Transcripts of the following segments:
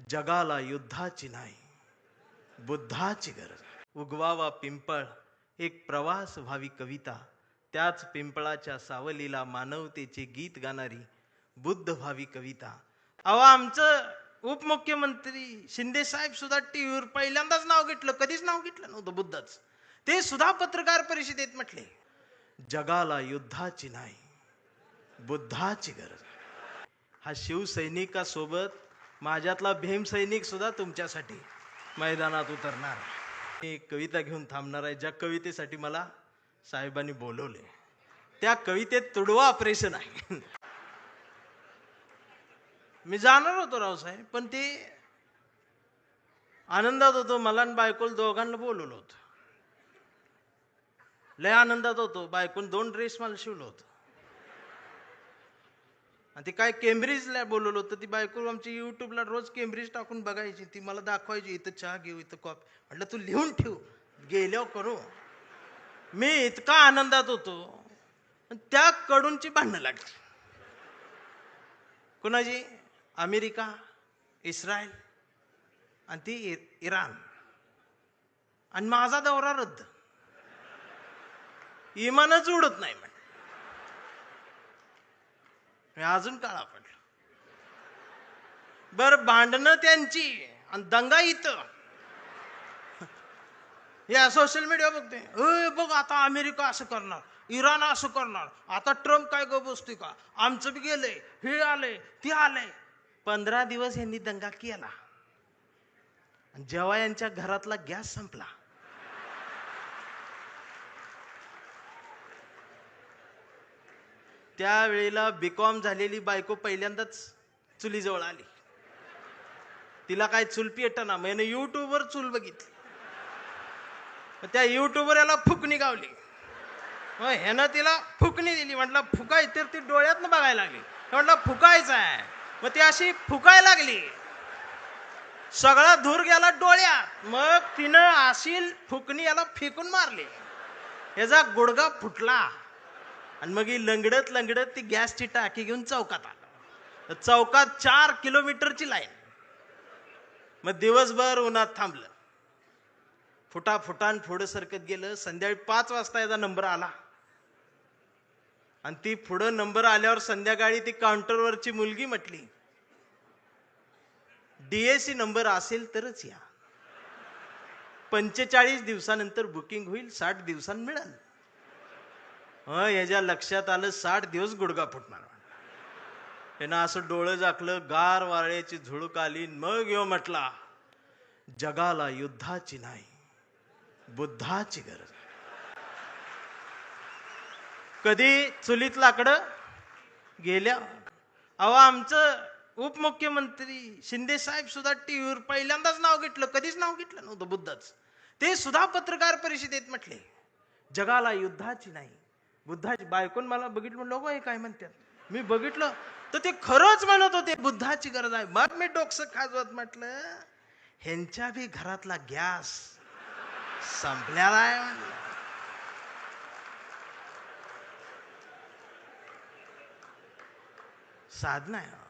जगाला युद्धाची नाही, बुद्धाची गरज. उगवावा पिंपळ, एक प्रवास व्हावी कविता. त्याच पिंपळाच्या सावलीला मानवतेचे गीत गाणारी बुद्ध व्हावी कविता. अहो, आमचं उपमुख्यमंत्री शिंदे साहेब सुद्धा टीव्हीवर पहिल्यांदाच नाव घेतलं, कधीच नाव घेतलं नव्हतं बुद्धच. ते सुद्धा पत्रकार परिषदेत म्हटले, जगाला युद्धाची नाही, बुद्धाची गरज. हा शिवसैनिकासोबत माझ्यातला भीमसैनिक सुद्धा तुमच्यासाठी मैदानात उतरणार. मी कविता घेऊन थांबणार आहे, ज्या कवितेसाठी मला साहेबांनी बोलवले. त्या कवितेत तुडवा ऑपरेशन आहे. मी जाणार होतो रावसाहेब, पण ते आनंदात होतो. मला आणि बायकोला दोघांना बोलवलं होतं. लय आनंदात होतो. बायकोन 2 ड्रेस मला शिवलं होतं. आणि ते काय केम्ब्रिजला बोलवलं होतं. ती बायको आमची युट्यूबला रोज केम्ब्रिज टाकून बघायची. ती मला दाखवायची, इथं चहा घेऊ, इथं कॉफी. म्हटलं तू लिहून ठेव, गेल्यावर करू. मी इतका आनंदात होतो, त्या कडूनची भांडणं लागली. कोणाची? अमेरिका, इस्रायल आणि ती इराण. आणि माझा दौरा रद्द. इमानच उडत नाही म्हणे. मी अजून काळा पडलो. बर, भांडणं त्यांची आणि दंगा इथं. या सोशल मीडिया बघते, बघ आता अमेरिका असं करणार, इराण असं करणार, आता ट्रम्प काय गो बसतोय का, आमचं बी गेलंय, हे आलंय, ते आलंय. 15 दिवस यांनी दंगा केला. जेव्हा यांच्या घरातला गॅस संपला, त्यावेळेला बीकॉम झालेली बायको पहिल्यांदाच चुलीजवळ आली. तिला काय चूल पेटना. मैंने युट्यूबवर चूल बघितली. त्या युट्यूबवर याला फुकणी गावली. ह्यानं तिला फुकणी दिली. म्हटलं फुकाय, तर ती डोळ्यातनं बघायला लागली. म्हटलं फुकायचं आहे. मग ती अशी फुकायला लागली, सगळा धूर गेला डोळ्यात. मग तिनं अशी फुकणी याला फेकून मारली. याचा गुडगा फुटला. आणि मग ही लंगडत लंगडत ती गॅसची टाकी घेऊन चौकात आला. चौकात 4 किलोमीटरची लाईन. मग दिवसभर उन्हात थांबलं. फुटाफुटान पुढं सरकत गेलं. संध्याकाळी 5 वाजता याचा नंबर आला. आणि ती पुढं नंबर आल्यावर संध्याकाळी ती काउंटरवरची मुलगी म्हटली, डीएसी नंबर असेल तरच या. 45 दिवसानंतर बुकिंग होईल, 60 दिवसांनी मिळेल. याच्या लक्षात आलं 60 दिवस गुडगा फुटणार. यानं असं डोळं झाकलं, गार वाऱ्याची झुळूक आली. मग यो म्हटला, जगाला युद्धाची नाही, बुद्धाची गरज. कधी चुलीत लाकडं गेल्या. अहो, आमचं उपमुख्यमंत्री शिंदे साहेब सुद्धा टीव्हीवर पहिल्यांदाच नाव घेतलं, कधीच नाव घेतलं नव्हतं बुद्धच. ते सुद्धा पत्रकार परिषदेत म्हटले, जगाला युद्धाची नाही, बुद्धाची. बायकोन मला बघितलं, म्हणलं हे काय म्हणतात. मी बघितलं तर ते खरंच म्हणत होते, बुद्धाची गरज आहे. मग मी डोकसं खाजवत म्हटलं, ह्यांच्या बी घरातला गॅस संपलेला आहे म्हणलं. साधना आहे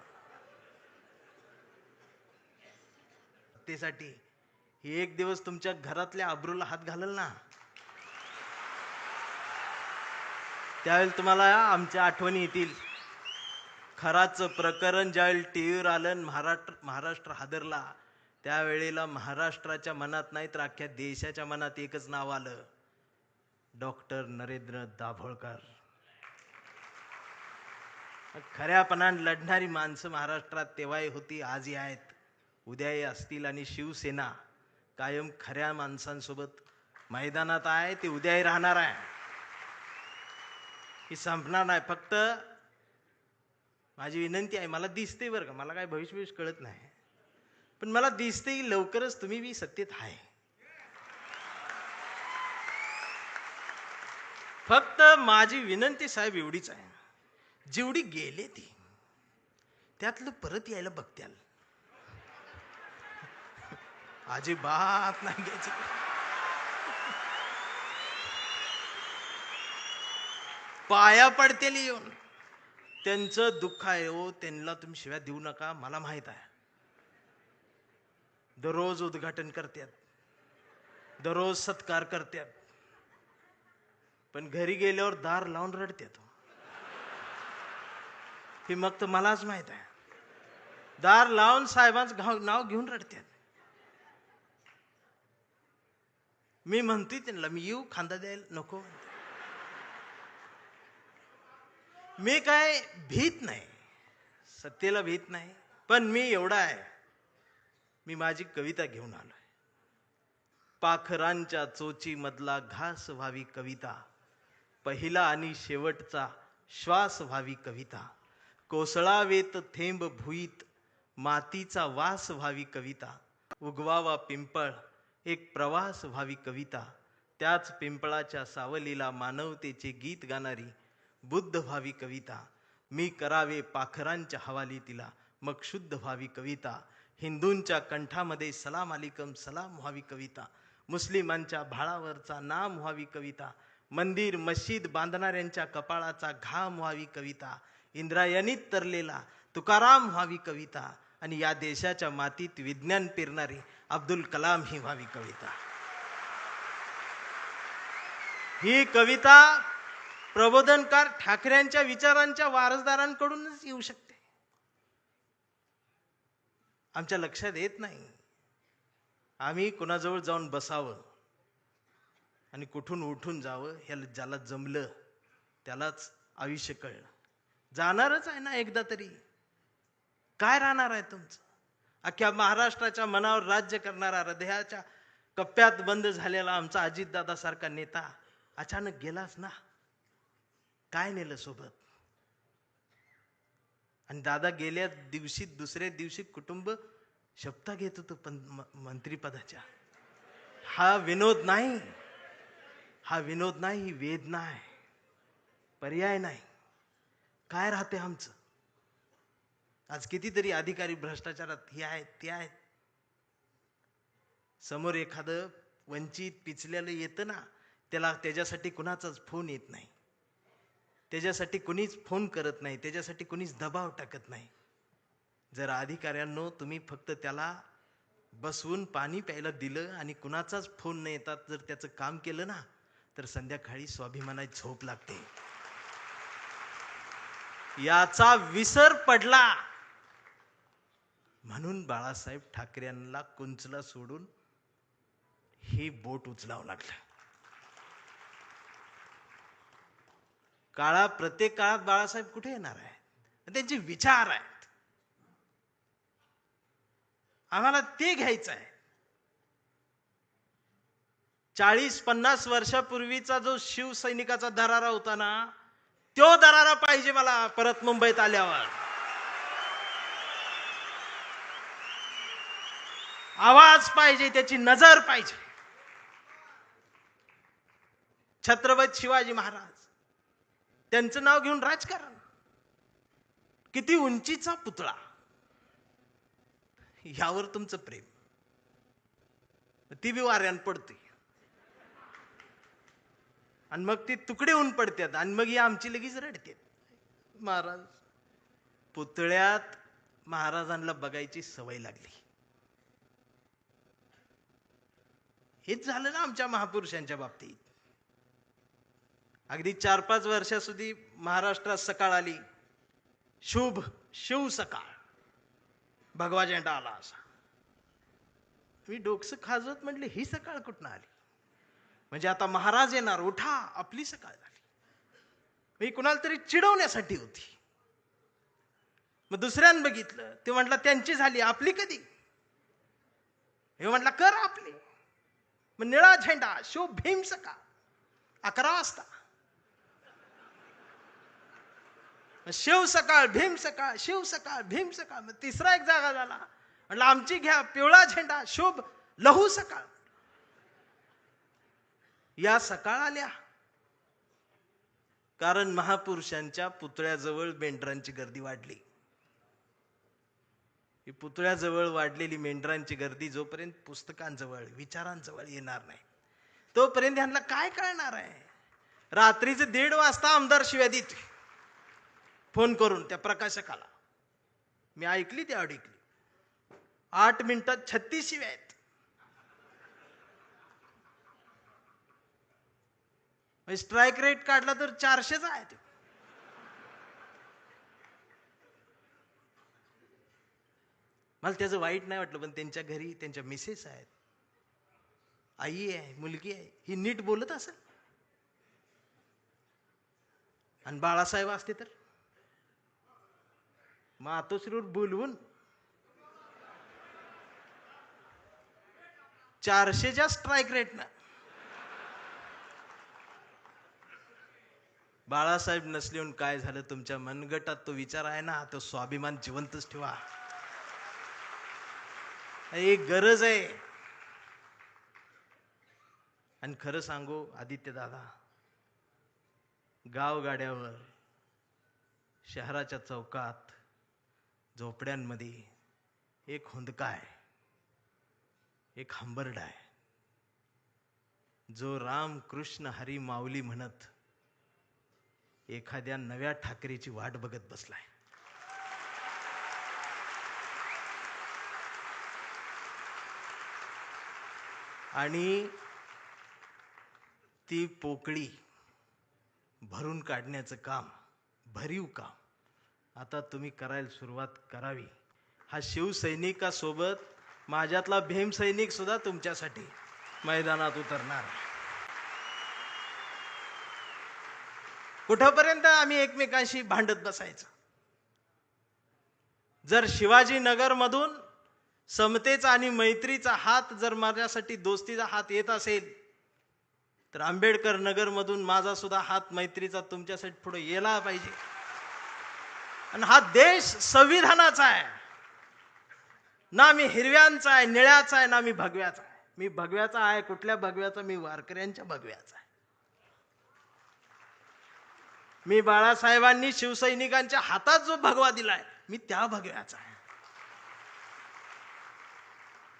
त्यासाठी. एक दिवस तुमच्या घरातल्या अब्रूला हात घालल ना, त्यावेळेला तुम्हाला आमच्या आठवणी येतील. खराचं प्रकरण ज्यावेळी टीव्हीवर आलं, महाराष्ट्र हादरला, त्यावेळेला महाराष्ट्राच्या मनात नाही तर अख्ख्या देशाच्या मनात एकच नाव आलं, डॉक्टर नरेंद्र दाभोळकर. खऱ्यापणाने लढणारी माणसं महाराष्ट्रात तेव्हाही होती, आजही आहेत, उद्याही असतील. आणि शिवसेना कायम खऱ्या माणसांसोबत मैदानात आहे. ती उद्याही राहणार आहे, ही संपणार नाही. फक्त माझी विनंती आहे, मला दिसते बरं का, मला काय भविष्य कळत नाही, पण मला दिसते की लवकरच तुम्ही बी सत्तेत आहे. फक्त माझी विनंती साहेब एवढीच आहे, जेवढी गेले ती त्यातलं परत यायला बघत्याल, अजिबात नाही घ्यायची. पाया पडतेली येऊन. त्यांचं दुःख आहे हो, त्यांना तुम्ही शिव्या देऊ नका, मला माहित आहे. दररोज उद्घाटन करतात, दररोज सत्कार करतात, पण घरी गेल्यावर दार लावून रडतात. हे मग तर मलाच माहित आहे. दार लावून साहेबांचं नाव घेऊन रडतात. मी म्हणतोय त्यांना, मी येऊ खांदा द्यायला नको. मी काय भीत नाही, सत्तेला भीत नाही, पण मी एवढा आहे, मी माझी कविता घेऊन आलोय. पाखरांच्या चोची मधला घास व्हावी कविता, पहिला आणि शेवटचा श्वास व्हावी कविता, कोसळावेत थेंब भुईत मातीचा वास व्हावी कविता, उगवावा पिंपळ एक प्रवास व्हावी कविता, त्याच पिंपळाच्या सावलीला मानवतेचे गीत गाणारी बुद्ध व्हावी कविता, मी करावे पाखरांच्या हवाली तिला मग शुद्ध व्हावी कविता, हिंदूंच्या कंठामध्ये सलाम अलिकम सलाम व्हावी कविता, मुस्लिमांच्या भाळावरचा नाम व्हावी कविता, मंदिर मस्जिद बांधणाऱ्यांच्या कपाळाचा घाम व्हावी कविता, इंद्रायणीत तरलेला तुकाराम व्हावी कविता, आणि या देशाच्या मातीत विज्ञान पेरणारी अब्दुल कलाम ही व्हावी कविता. ही कविता प्रबोधनकार ठाकरेंच्या विचारांच्या वारसदारांकडूनच येऊ शकते. आमच्या लक्षात येत नाही. आम्ही कुणाजवळ जाऊन बसावं आणि कुठून उठून जावं, ह्याला ज्याला जमलं त्यालाच आयुष्य कळलं. जाणारच आहे ना एकदा तरी. काय राहणार आहे तुमचं? अख्ख्या महाराष्ट्राच्या मनावर राज्य करणारा, हृदयाच्या कप्प्यात बंद झालेला आमचा अजितदादा सारखा नेता अचानक गेलाच ना. काय नेलं सोबत? आणि दादा गेल्या दिवशी दुसऱ्या दिवशी कुटुंब शपथा घेत होतं मंत्रिपदाच्या. हा विनोद नाही, हा विनोद नाही, ही वेदना आहे, पर्याय नाही. काय राहते आमचं? आज कितीतरी अधिकारी भ्रष्टाचारात हे आहेत ते आहेत. समोर एखादं वंचित पिचलेलं येतं ना, त्याच्यासाठी कुणाचाच फोन येत नाही, त्याच्यासाठी कुणीच फोन करत नाही, त्याच्यासाठी कुणीच दबाव टाकत नाही. जर अधिकाऱ्यांनो तुम्ही फक्त त्याला बसवून पाणी प्यायला दिलं आणि कुणाचाच फोन न येतात जर त्याचं काम केलं ना, तर संध्याकाळी स्वाभिमानाची झोप लागते. याचा विसर पडला म्हणून बाळासाहेब ठाकरेंना कुंचला सोडून हे बोट उचलावं लागलं. प्रत्येक काळात बाळासाहेब कुठे येणार आहे? त्यांचे विचार आहेत, आम्हाला ते घ्यायचं आहे. 40-50 वर्षापूर्वीचा जो शिवसैनिकाचा दरारा होता ना, तो दरारा पाहिजे मला परत मुंबईत आल्यावर. आवाज पाहिजे, त्याची नजर पाहिजे. छत्रपती शिवाजी महाराज, त्यांचं नाव घेऊन राजकारण. किती उंचीचा पुतळा, यावर तुमचं प्रेम. ती बी वाऱ्यान पडते आणि मग ती तुकडे होऊन पडतात आणि मग ही आमची लगेच रडते. महाराज, पुतळ्यात महाराजांना बघायची सवय लागली. हेच झालं ना आमच्या महापुरुषांच्या बाबतीत. अगदी 4-5 वर्षाસુધી महाराष्ट्रात सकाळ आली, शुभ शिव सकाळ, भगवा झेंडा आला असा. मी डोकसं खाजवत म्हटले, ही सकाळ कुठनं आली? म्हणजे आता महाराज येणार, उठा, आपली सकाळ झाली. मी कुणाला तरी चिडवण्यासाठी होती. मग दुसऱ्यानं बघितलं, ते म्हटलं त्यांची झाली, आपली कधी? हे म्हटलं कर आपली. मग निळा झेंडा, शुभ भीम सकाळ, 11 वाजता. शिव सकाळ, भीम सकाळ, शिव सकाळ, भीम सकाळ. मग तिसरा एक जागा झाला, म्हटलं आमची घ्या, पिवळा झेंडा, शुभ लहू सकाळ. या सकाळ आल्या कारण महापुरुषांच्या पुतळ्याजवळ मेंढरांची गर्दी वाढली. ही पुतळ्याजवळ वाढलेली मेंढरांची गर्दी जोपर्यंत पुस्तकांजवळ, विचारांजवळ येणार नाही, तोपर्यंत ह्यांना काय कळणार आहे? रात्रीचे 1:30 वाजता आमदार शिव्या देते फोन करून त्या प्रकाशकाला. मी ऐकली, ती अडकली. 8 मिनिटात 36 शिव्या आहेत. स्ट्राईक रेट काढला तर 400चा आहे तो. मला त्याचं वाईट नाही वाटलं, पण त्यांच्या घरी त्यांच्या मिसेस आहेत, आई आहे, मुलगी आहे, ही नीट बोलत असेल. आणि बाळासाहेब असते तर मातोश्रीवर बोलवून 400च्या स्ट्राईक रेटनं बाळासाहेब नसले काय झालं, तुमच्या मनगटात तो विचार आहे ना, तो स्वाभिमान जिवंतच ठेवा. एक गरज आहे. आणि खरं सांगू आदित्य दादा, गावगाड्यावर, शहराच्या चौकात, झोपड्यांमध्ये एक हुंदका आहे, एक हंबरडा आहे, जो राम कृष्ण हरी माऊली म्हणत एखाद्या नव्या ठाकरेची वाट बघत बसलाय. आणि ती पोकळी भरून काढण्याचं काम, भरीव काम आता तुम्ही करायला सुरुवात करावी. हा शिवसैनिकासोबत माझ्यातला भीमसैनिक सुद्धा तुमच्यासाठी मैदानात उतरणार. कुठपर्यंत आम्ही एकमेकांशी भांडत बसायचं? जर शिवाजीनगर मधून समतेचा आणि मैत्रीचा हात, जर माझ्यासाठी दोस्तीचा हात येत असेल, तर आंबेडकर नगर मधून माझा सुद्धा हात मैत्रीचा तुमच्यासाठी पुढे यायला पाहिजे. आणि हा देश संविधानाचा आहे ना, मी हिरव्यांचा आहे, निळ्याचा आहे, ना मी भगव्याचा आहे. मी भगव्याचा आहे. कुठल्या भगव्याचा? मी वारकऱ्यांच्या भगव्याचा आहे. मी बाळासाहेबांनी शिवसैनिकांच्या हातात जो भगवा दिलाय, मी त्या भगव्याचा आहे.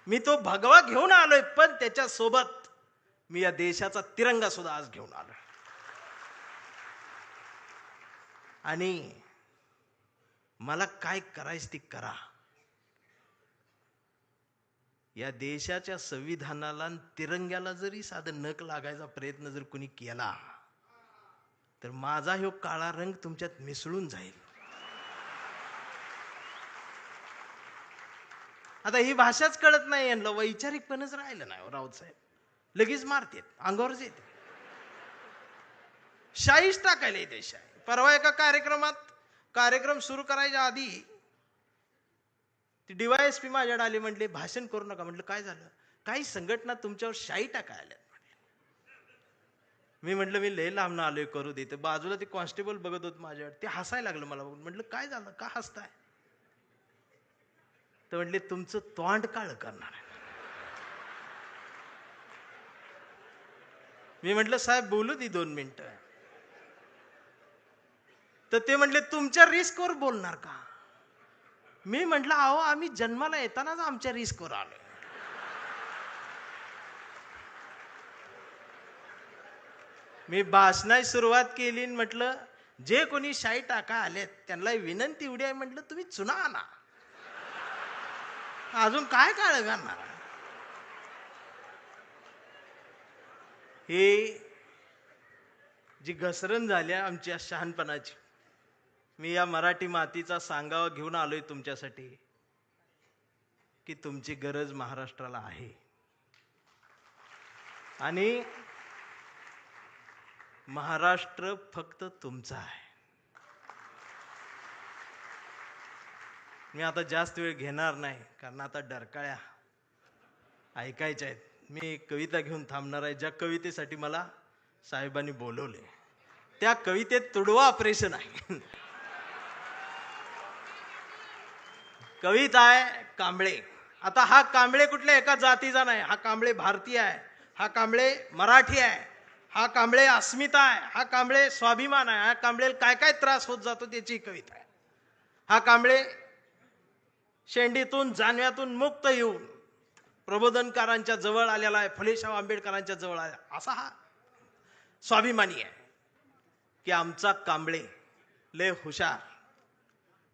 मी तो भगवा घेऊन आलोय, पण त्याच्या सोबत मी या देशाचा तिरंगा सुद्धा आज घेऊन आलोय. आणि मला काय करायचं ती करा. या देशाच्या संविधानाला तिरंग्याला जरी साधं नख लागायचा प्रयत्न जर कोणी केला, तर माझा ह्यो काळा रंग तुमच्यात मिसळून जाईल. आता ही भाषाच कळत नाही यांना, वैचारिकपणच राहिलं नाही. राऊत साहेब लगेच मारतेत, अंगावरच येते, शाईच टाकायला येते शाई. परवा एका कार्यक्रम सुरू करायच्या आधी ती DYSP माझ्याकडे आली, म्हटले भाषण करू नका. म्हटलं काय झालं? काही संघटना तुमच्यावर शाई टाकायला. मी म्हटलं मी लय लांब आलोय, करू देते. बाजूला ते कॉन्स्टेबल बघत होत माझ्यावर, ते हसायला लागलं मला बघून. म्हटलं काय झालं, का हसताय? तर म्हटले तुमचं तोंड काळ करणार आहे. मी म्हटलं साहेब बोलू दी 2 मिनिटं. तर ते म्हटले तुमच्या रिस्कवर बोलणार का? मी म्हटलं अहो आम्ही जन्माला येतानाच आमच्या रिस्कवर आलोय. मी भाषणाची सुरुवात केली, म्हटलं जे कोणी शाई टाका आलेत त्यांना विनंती एवढी आहे, म्हटलं तुम्ही चुना आणा, अजून काय काळ करणार. हे जी घसरण झाली आमच्या शहाणपणाची, मी या मराठी मातीचा सांगावा घेऊन आलोय तुमच्यासाठी की तुमची गरज महाराष्ट्राला आहे. आणि महाराष्ट्र फक्त तुमचा आहे. मी आता जास्त वेळ घेणार नाही, कारण आता डरकाळ्या ऐकायच्या आहेत. मी एक कविता घेऊन थांबणार आहे, ज्या कवितेसाठी मला साहेबांनी बोलवले. त्या कवितेत तुडवा ऑपरेशन आहे. कविता आहे कांबळे. आता हा कांबळे कुठल्या एका जातीचा नाही, हा कांबळे भारतीय आहे, हा कांबळे मराठी आहे, हा कांबळे अस्मिता आहे, हा कांबळे स्वाभिमान आहे, हा कांबळे काय काय त्रास होत जातो त्याची कविता आहे. हा कांबळे शेंडीतून जानव्यातून मुक्त येऊन प्रबोधनकारांच्या जवळ आलेला आहे, फुलेशाह आंबेडकरांच्या जवळ आला, असा हा स्वाभिमानी आहे की आमचा कांबळे लय हुशार,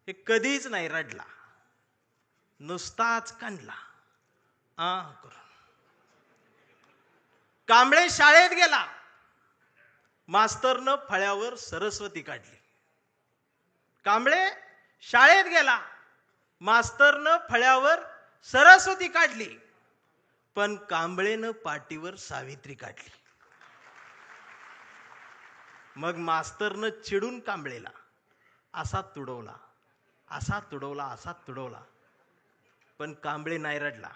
हे कधीच नाही रडला, नुसताच कांडला करून. कांबळे शाळेत गेला, मास्तरनं फळ्यावर सरस्वती काढली. कांबळे शाळेत गेला, मास्तरनं फळ्यावर सरस्वती काढली, पण कांबळेनं पाटीवर सावित्री काढली. मग मास्तरनं चिडून कांबळेला असा तुडवला, असा तुडवला, असा तुडवला, पण कांबळे नाही रडला,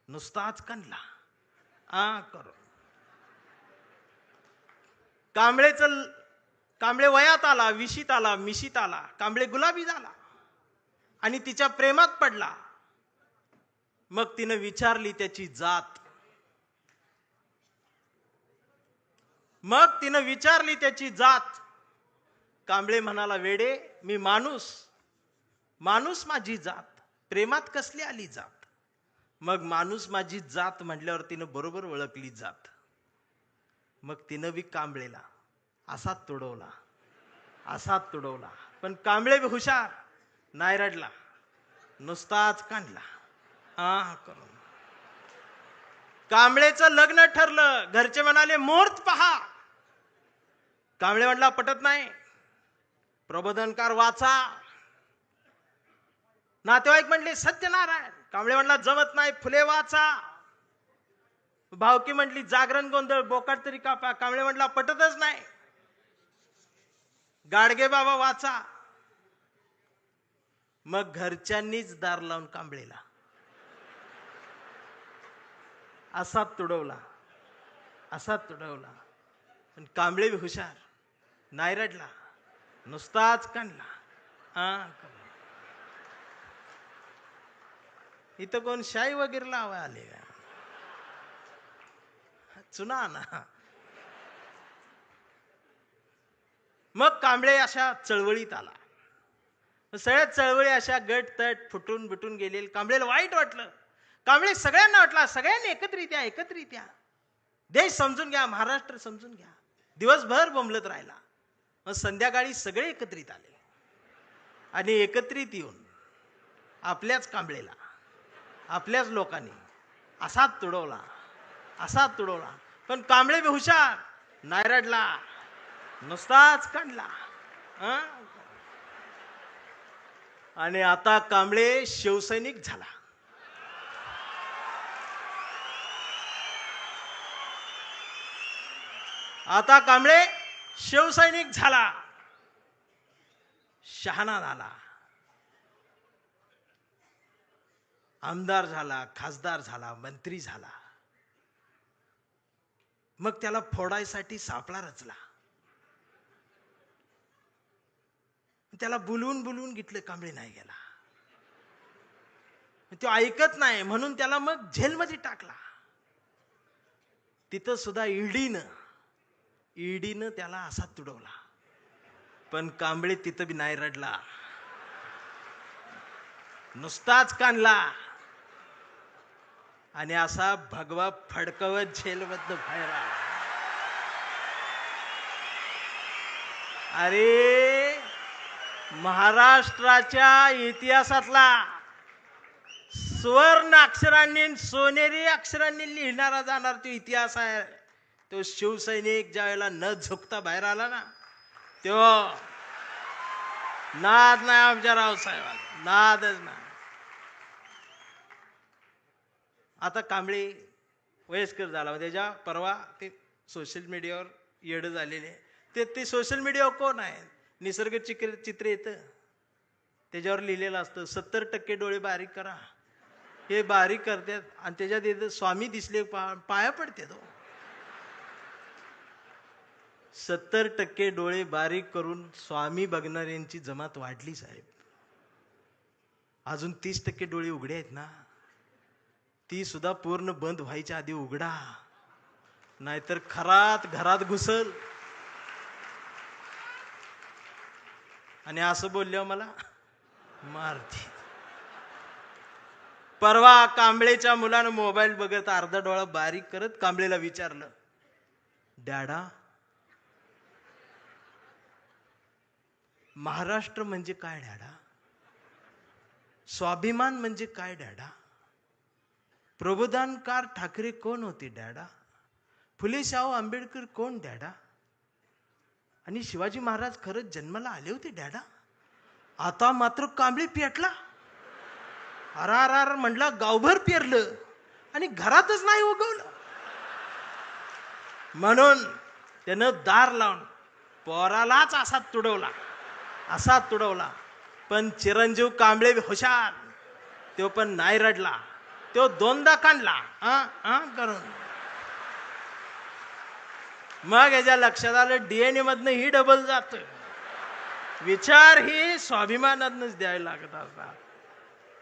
नुसताच कांडला करून. कांबळे वयात आला, विशीत आला, मिशीत आला. कांबळे गुलाबी झाला आणि तिच्या प्रेमात पडला. मग तिनं विचारली त्याची जात. कांबळे म्हणाला, वेडे, मी माणूस माझी जात, प्रेमात कसली आली जात. मग माणूस माझी जात म्हटल्यावर तिनं बरोबर ओळखली जात. मग तिनं बी कांबळेला असा तुडवला, असा तुडवला, पण कांबळे बी हुशार, नाही रडला, नुसताच कांडला करून. कांबळेचं लग्न ठरलं. घरचे म्हणाले, मुहूर्त पहा. कांबळे म्हटला, पटत नाही, प्रबोधनकार वाचा. नातेवाईक म्हणले, सत्यनारायण. कांबळे म्हटला, जमत नाही, फुले वाचा. भावकी म्हटली, जागरण गोंधळ, बोकाट तरी कापा. कांबळे म्हटला, पटतच नाही, गाडगे बाबा वाचा. मग घरच्यांनीच दार लावून कांबळेला असा तुडवला, असा तुडवला, पण कांबळे बी हुशार, नाही रडला, नुसताच कांडला. इथं कोण शाई वगैरे लावा आले का? चुना ना. मग कांबळे अशा चळवळीत आला. सगळ्या चळवळी अशा गट तट फुटून बिटून गेले. कांबळेला वाईट वाटलं. कांबळे सगळ्यांना वाटला, सगळ्यांनी एकत्रित या, देश समजून घ्या, महाराष्ट्र समजून घ्या. दिवसभर बोंबलत राहिला. मग संध्याकाळी सगळे एकत्रित आले आणि एकत्रित येऊन आपल्याच कांबळेला, आपल्याच लोकांनी असा तुडवला, असा तुडवला, पण कांबळे बी हुशार, नाही रडला, नुसताच कांडला. आणि आता कांबळे शिवसैनिक झाला. आता कांबळे शिवसैनिक झाला, शहाणा झाला, आमदार झाला, खासदार झाला, मंत्री झाला. मग त्याला फोडायसाठी सापळा रचला. त्याला बुलवून घेतलं, कांबळे नाही गेला. तो ऐकत नाही म्हणून त्याला मग जेलमध्ये टाकला. तिथं सुद्धा ईडीनं त्याला असा तुडवला, पण कांबळे तिथं बी नाही रडला, नुसताच कांडला आणि असा भगवा फडकवत जेलमधनं बाहेर आला. अरे, महाराष्ट्राच्या इतिहासातला सुवर्ण अक्षरांनी, सोनेरी अक्षरांनी लिहिणारा जाणार तो इतिहास आहे. तो शिवसैनिक ज्या वेळेला न झुकता बाहेर आला ना, तो नाद नाही आमच्या रावसाहेबाला, नादच नाही. आता कांबळे वयस्कर झाला. त्याच्या परवा ते सोशल मीडियावर येड झालेले. ते सोशल मीडियावर कोण आहे, निसर्ग चित्र येतं, त्याच्यावर लिहिलेलं असतं 70% डोळे बारीक करा. हे बारीक करतात आणि त्याच्यात येतं स्वामी दिसले पाया पडते. तो 70% डोळे बारीक करून स्वामी बघणाऱ्यांची जमात वाढली साहेब. अजून 30% डोळे उघडे आहेत ना, ती सुद्धा पूर्ण बंद व्हायच्या आधी उघडा, नाहीतर खरात घरात घुसल. आणि असं बोलल्यावर मला मारते. परवा कांबळेच्या मुलानं मोबाईल बघत अर्धा डोळा बारीक करत कांबळेला विचारलं, डॅडा, महाराष्ट्र म्हणजे काय डॅडा? स्वाभिमान म्हणजे काय डॅडा? प्रबोधनकार ठाकरे कोण होते डॅडा? फुले शाहू आंबेडकर कोण डॅडा? आणि शिवाजी महाराज खरंच जन्माला आले होते डॅडा? आता मात्र कांबळे पेटला. अरार म्हटलं, गावभर पेरलं आणि घरातच नाही उगवलं. म्हणून त्यानं दार लावून पोरालाच असा तुडवला. पण चिरंजीव कांबळे हुशार, तो पण नाही रडला. तो दोनदा काढला करून. मग याच्या लक्षात आलं डीएनए मधनं ही डबल जात. विचार ही स्वाभिमानातनच द्यायला लागत असतात.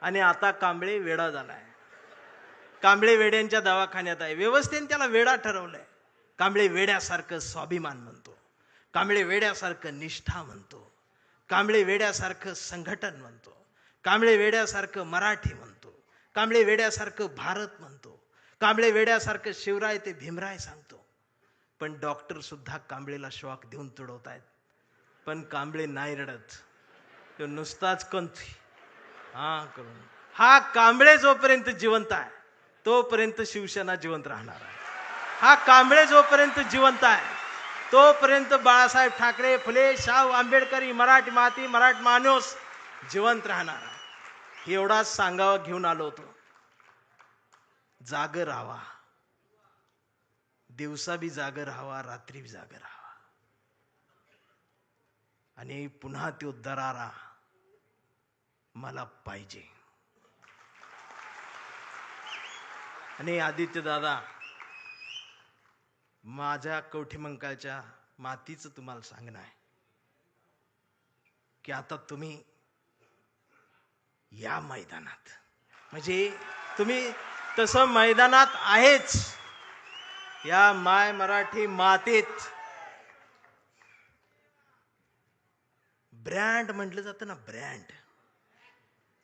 आणि आता कांबळे वेडा झालाय. कांबळे वेड्यांच्या दवाखान्यात आहे. व्यवस्थेने त्याला वेडा ठरवलंय. कांबळे वेड्यासारखं स्वाभिमान म्हणतो, कांबळे वेड्यासारखं निष्ठा म्हणतो, कांबळे वेड्यासारखं संघटन म्हणतो, कांबळे वेड्यासारखं मराठी म्हणतो, कांबळे वेड्यासारखं भारत म्हणतो, कांबळे वेड्यासारखं शिवराय ते भीमराय सांगतो. पण डॉक्टर सुद्धा कांबळेला शॉक देऊन तुडवतायत. पण कांबळे नाही रडत. तो नुसताच कंथी करून. हा कांबळे जोपर्यंत जिवंत आहे तोपर्यंत शिवसेना जिवंत राहणार आहे. हा कांबळे जोपर्यंत जिवंत आहे तोपर्यंत बाळासाहेब ठाकरे, फुले शाहू आंबेडकरी, मराठी माती, मराठी माणूस जिवंत राहणार आहे. एवढाच सांगावा घेऊन आलो होतो. जागर राहावा, दिवसा बी जागर राहावा, रात्री बी जागर राहावा. आणि पुन्हा तो दरारा मला पाहिजे. आणि आदित्य दादा, माझ्या कवठीमंकाळच्या मातीचं तुम्हाला सांगणं आहे की आता तुम्ही या मैदानात, म्हणजे तुम्ही तसं मैदानात आहेच, या माय मराठी मातीत ब्रँड म्हटलं जातं ना, ब्रँड,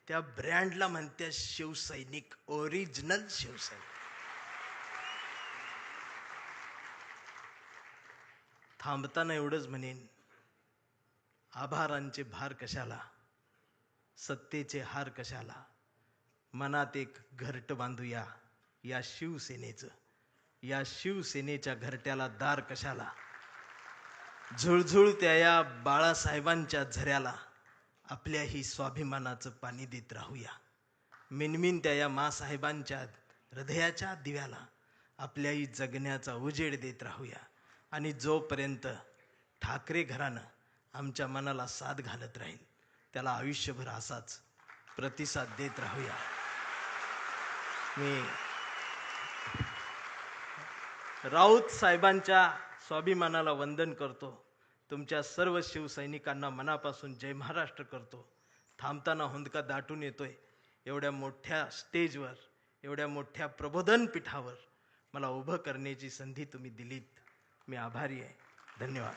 त्या ब्रँडला म्हणते शिवसैनिक, ओरिजिनल शिवसैनिक. थांबताना एवढंच म्हणेन, आभारांचे भार कशाला, सत्तेचे हार कशाला, मनात एक घरट बांधूया या शिवसेनेचं, या शिवसेनेच्या घरट्याला दार कशाला. झुळझुळत्या या बाळासाहेबांच्या झऱ्याला आपल्याही स्वाभिमानाचं पाणी देत राहूया. मिनमिनत्या या मासाहेबांच्या हृदयाच्या दिव्याला आपल्याही जगण्याचा उजेड देत राहूया. आणि जोपर्यंत ठाकरे घराणं आमच्या मनाला साथ घालत राहील त्याला आयुष्यभर असाच प्रतिसाद देत राहूया. मी राऊत साहेबांच्या स्वाभिमानाला वंदन करतो. तुमच्या सर्व शिवसैनिकांना मनापासून जय महाराष्ट्र करतो. थांबताना हुंदका दाटून येतोय. एवढ्या मोठ्या स्टेजवर, एवढ्या मोठ्या प्रबोधन पीठावर मला उभं करण्याची संधी तुम्ही दिलीत. मी आभारी आहे. धन्यवाद.